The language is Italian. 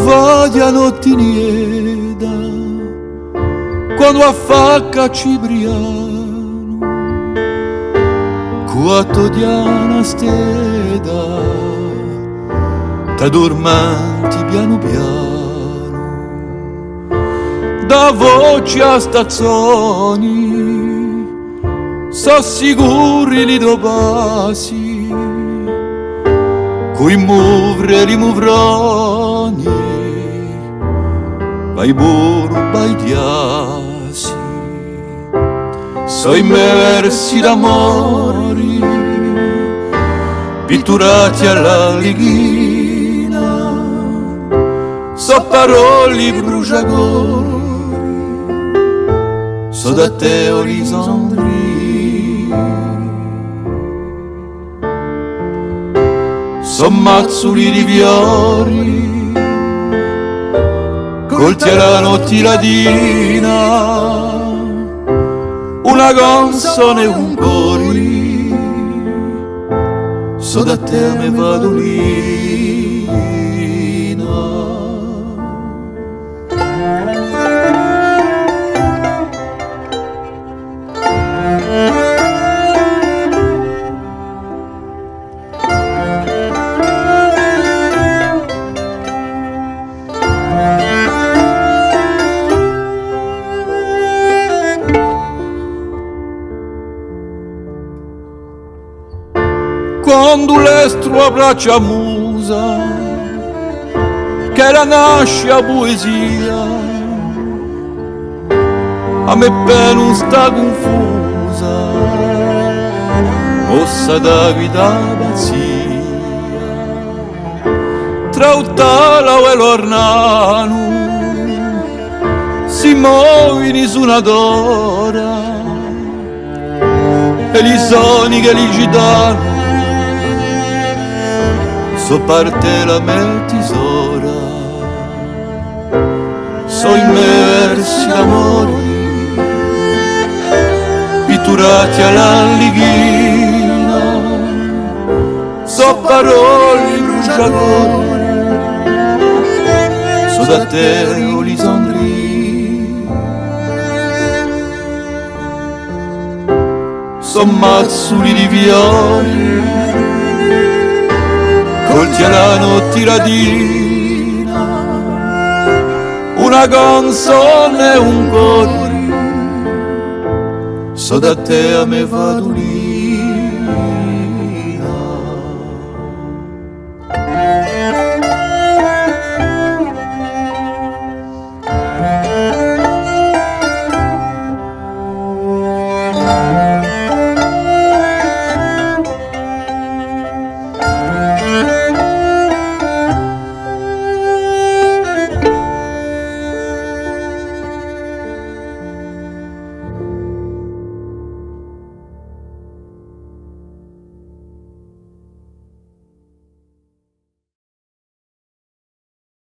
voglia notti nieda, quando affacca Cibriano, quattro diana steda, t'addormenti piano piano, da voci a stazioni, so sicuri li dopasi, coi muvre e rimuvroni, vai buru, vai diasi, so i miei versi d'amori, pitturati alla leghina, so parole bruciagori, so da te Olisandri, so mazzuli di viori, colti alla notte ladina, una canzone e un cori, so da te me vado lì. Quando l'estro abbraccia musa, che la nasce a poesia, a me per non sta confusa, mossa da guida pazzia, tra Uttala e l'Ornano, si muovi su una d'ora, e gli soni che li gitano, so parte la mia tesora, so i miei versi d'amore, pitturati alla leghina, so parole bruciagori, so da te Olisandri, so mazzuli di violi, colti alla notte radina, una canzone e un cori, so da te a me vado lì.